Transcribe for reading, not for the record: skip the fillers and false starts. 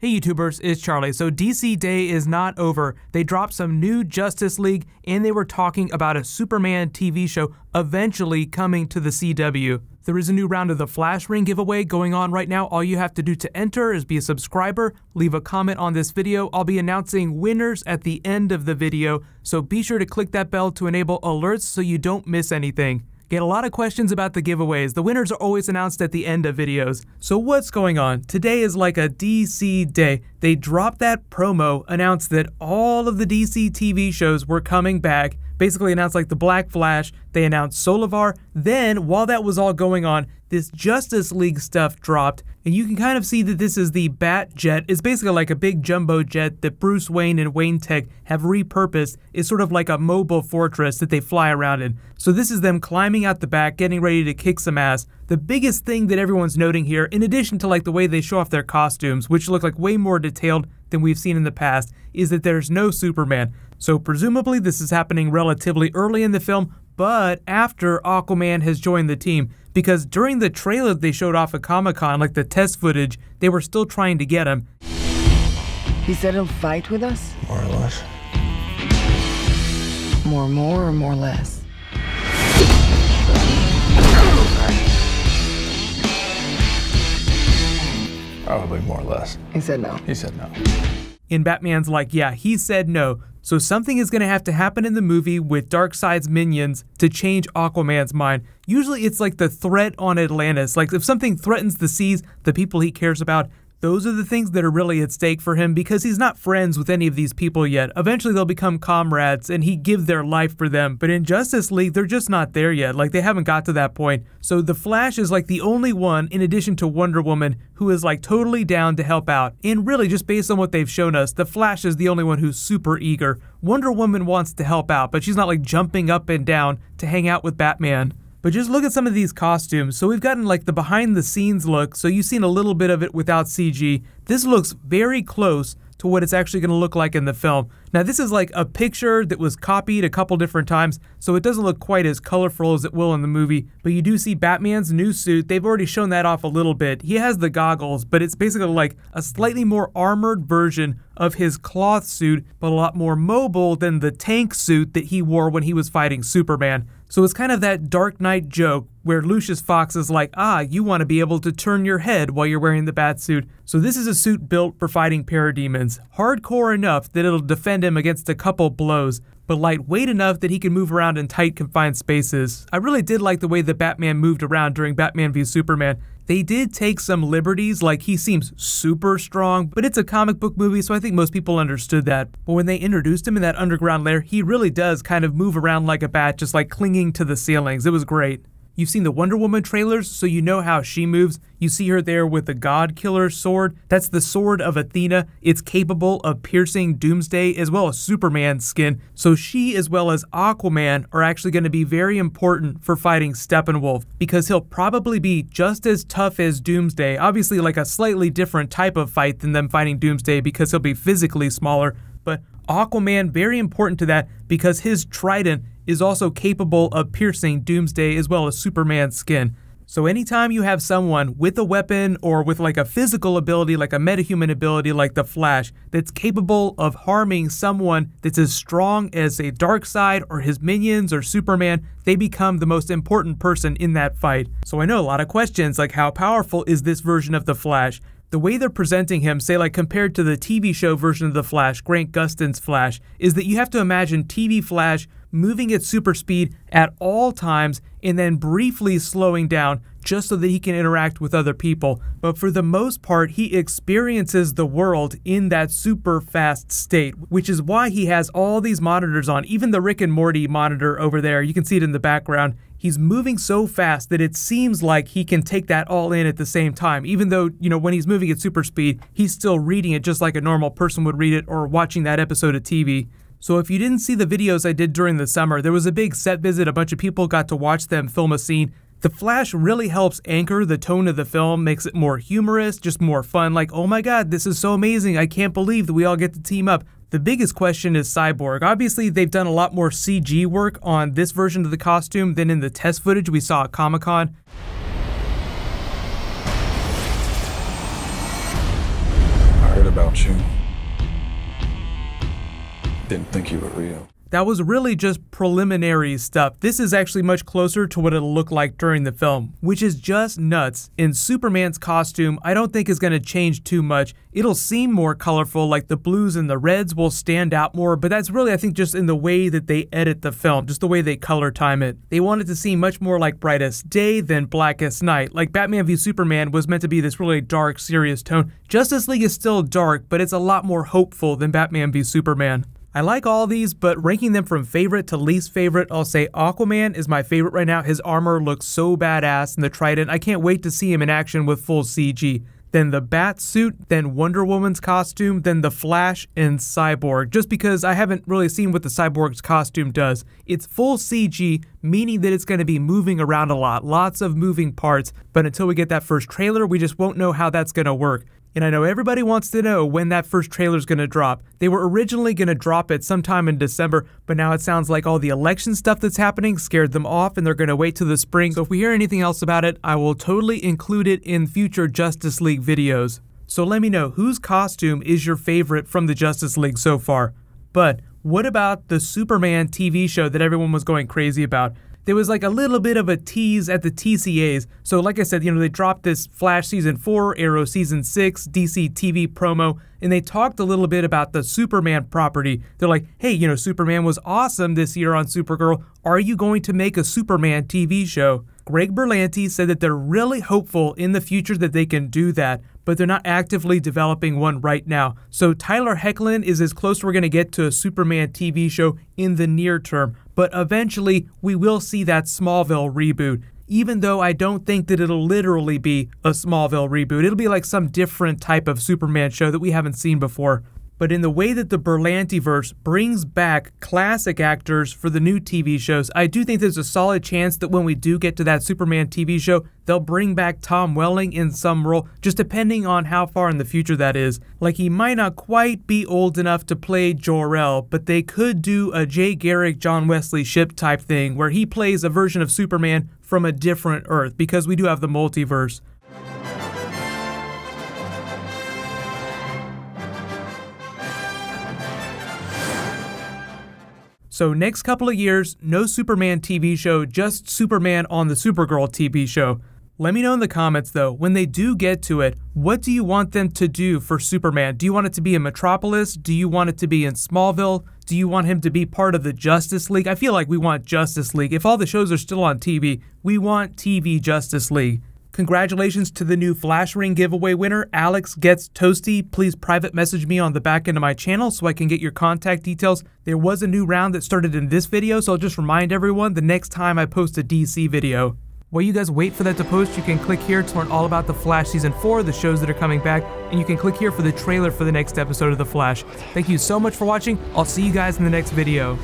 Hey YouTubers, it's Charlie. So DC Day is not over. They dropped some new Justice League and they were talking about a Superman TV show eventually coming to the CW. There is a new round of the Flash Ring giveaway going on right now. All you have to do to enter is be a subscriber, leave a comment on this video. I'll be announcing winners at the end of the video, so be sure to click that bell to enable alerts so you don't miss anything. Get a lot of questions about the giveaways. The winners are always announced at the end of videos. So what's going on? Today is like a DC day. They dropped that promo, announced that all of the DC TV shows were coming back, basically announced like the Black Flash, they announced Solovar. Then, while that was all going on, this Justice League stuff dropped, and you can kind of see that this is the Bat Jet. It's basically like a big jumbo jet that Bruce Wayne and Wayne Tech have repurposed. It's sort of like a mobile fortress that they fly around in. So this is them climbing out the back, getting ready to kick some ass. The biggest thing that everyone's noting here, in addition to like the way they show off their costumes, which look like way more detailed than we've seen in the past, is that there's no Superman. So presumably this is happening relatively early in the film, but after Aquaman has joined the team, because during the trailer they showed off at Comic-Con, like the test footage, they were still trying to get him. He said he'll fight with us? More or less. More or more less? Probably more or less. He said no. He said no. And Batman's like, yeah, he said no. So something is going to have to happen in the movie with Darkseid's minions to change Aquaman's mind. Usually it's like the threat on Atlantis. Like if something threatens the seas, the people he cares about, those are the things that are really at stake for him because he's not friends with any of these people yet. Eventually they'll become comrades and he'd give their life for them. But in Justice League, they're just not there yet. Like they haven't got to that point. So the Flash is like the only one, in addition to Wonder Woman, who is like totally down to help out. And really just based on what they've shown us, the Flash is the only one who's super eager. Wonder Woman wants to help out, but she's not like jumping up and down to hang out with Batman. But just look at some of these costumes. So we've gotten like the behind the scenes look. So you've seen a little bit of it without CG. This looks very close to what it's actually going to look like in the film. Now this is like a picture that was copied a couple different times, so it doesn't look quite as colorful as it will in the movie, but you do see Batman's new suit. They've already shown that off a little bit. He has the goggles, but it's basically like a slightly more armored version of his cloth suit, but a lot more mobile than the tank suit that he wore when he was fighting Superman. So it's kind of that Dark Knight joke where Lucius Fox is like, you want to be able to turn your head while you're wearing the bat suit. So this is a suit built for fighting parademons. Hardcore enough that it'll defend him against a couple blows, but lightweight enough that he can move around in tight confined spaces. I really did like the way that Batman moved around during Batman v Superman. They did take some liberties, like he seems super strong, but it's a comic book movie, so I think most people understood that. But when they introduced him in that underground lair, he really does kind of move around like a bat, just like clinging to the ceilings. It was great. You've seen the Wonder Woman trailers, so you know how she moves. You see her there with the God Killer sword. That's the sword of Athena. It's capable of piercing Doomsday as well as Superman's skin. So she as well as Aquaman are actually going to be very important for fighting Steppenwolf because he'll probably be just as tough as Doomsday. Obviously like a slightly different type of fight than them fighting Doomsday because he'll be physically smaller. But Aquaman, very important to that because his trident is also capable of piercing Doomsday as well as Superman's skin. So anytime you have someone with a weapon or with like a physical ability, like a metahuman ability like the Flash, that's capable of harming someone that's as strong as a Darkseid or his minions or Superman, they become the most important person in that fight. So I know a lot of questions like how powerful is this version of the Flash? The way they're presenting him, say like compared to the TV show version of the Flash, Grant Gustin's Flash, is that you have to imagine TV Flash moving at super speed at all times and then briefly slowing down just so that he can interact with other people. But for the most part, he experiences the world in that super fast state, which is why he has all these monitors on. Even the Rick and Morty monitor over there, you can see it in the background. He's moving so fast that it seems like he can take that all in at the same time. Even though, when he's moving at super speed, he's still reading it just like a normal person would read it or watching that episode of TV. So if you didn't see the videos I did during the summer, there was a big set visit. A bunch of people got to watch them film a scene. The Flash really helps anchor the tone of the film, makes it more humorous, just more fun. Like, oh my god, this is so amazing. I can't believe that we all get to team up. The biggest question is Cyborg. Obviously, they've done a lot more CG work on this version of the costume than in the test footage we saw at Comic-Con. I heard about about you. Didn't think you were real. That was really just preliminary stuff. This is actually much closer to what it'll look like during the film, which is just nuts. In Superman's costume, I don't think is going to change too much. It'll seem more colorful, like the blues and the reds will stand out more, but that's really, I think, just in the way that they edit the film, just the way they color time it. They want it to seem much more like Brightest Day than Blackest Night. Like Batman v Superman was meant to be this really dark, serious tone. Justice League is still dark, but it's a lot more hopeful than Batman v Superman. I like all these, but ranking them from favorite to least favorite, I'll say Aquaman is my favorite right now. His armor looks so badass in the Trident. I can't wait to see him in action with full CG. Then the bat suit, then Wonder Woman's costume, then the Flash and Cyborg, just because I haven't really seen what the Cyborg's costume does. It's full CG, meaning that it's going to be moving around a lot, lots of moving parts, but until we get that first trailer, we just won't know how that's going to work. And I know everybody wants to know when that first trailer's going to drop. They were originally going to drop it sometime in December, but now it sounds like all the election stuff that's happening scared them off and they're going to wait till the spring. So if we hear anything else about it, I will totally include it in future Justice League videos. So let me know whose costume is your favorite from the Justice League so far. But what about the Superman TV show that everyone was going crazy about? There was like a little bit of a tease at the TCAs. So like I said, they dropped this Flash Season 4, Arrow Season 6, DC TV promo, and they talked a little bit about the Superman property. They're like, hey, Superman was awesome this year on Supergirl. Are you going to make a Superman TV show? Greg Berlanti said that they're really hopeful in the future that they can do that, but they're not actively developing one right now. So Tyler Hoechlin is as close we're going to get to a Superman TV show in the near term, but eventually we will see that Smallville reboot. Even though I don't think that it'll literally be a Smallville reboot. It'll be like some different type of Superman show that we haven't seen before. But in the way that the Berlantiverse brings back classic actors for the new TV shows, I do think there's a solid chance that when we do get to that Superman TV show, they'll bring back Tom Welling in some role, just depending on how far in the future that is. Like, he might not quite be old enough to play Jor-El, but they could do a Jay Garrick, John Wesley Shipp type thing, where he plays a version of Superman from a different Earth, because we do have the multiverse. So next couple of years, no Superman TV show, just Superman on the Supergirl TV show. Let me know in the comments though, when they do get to it, what do you want them to do for Superman? Do you want it to be in Metropolis? Do you want it to be in Smallville? Do you want him to be part of the Justice League? I feel like we want Justice League. If all the shows are still on TV, we want TV Justice League. Congratulations to the new Flash Ring giveaway winner, Alex Gets Toasty. Please private message me on the back end of my channel so I can get your contact details. There was a new round that started in this video, so I'll just remind everyone the next time I post a DC video. While you guys wait for that to post, you can click here to learn all about The Flash Season 4, the shows that are coming back, and you can click here for the trailer for the next episode of The Flash. Thank you so much for watching. I'll see you guys in the next video.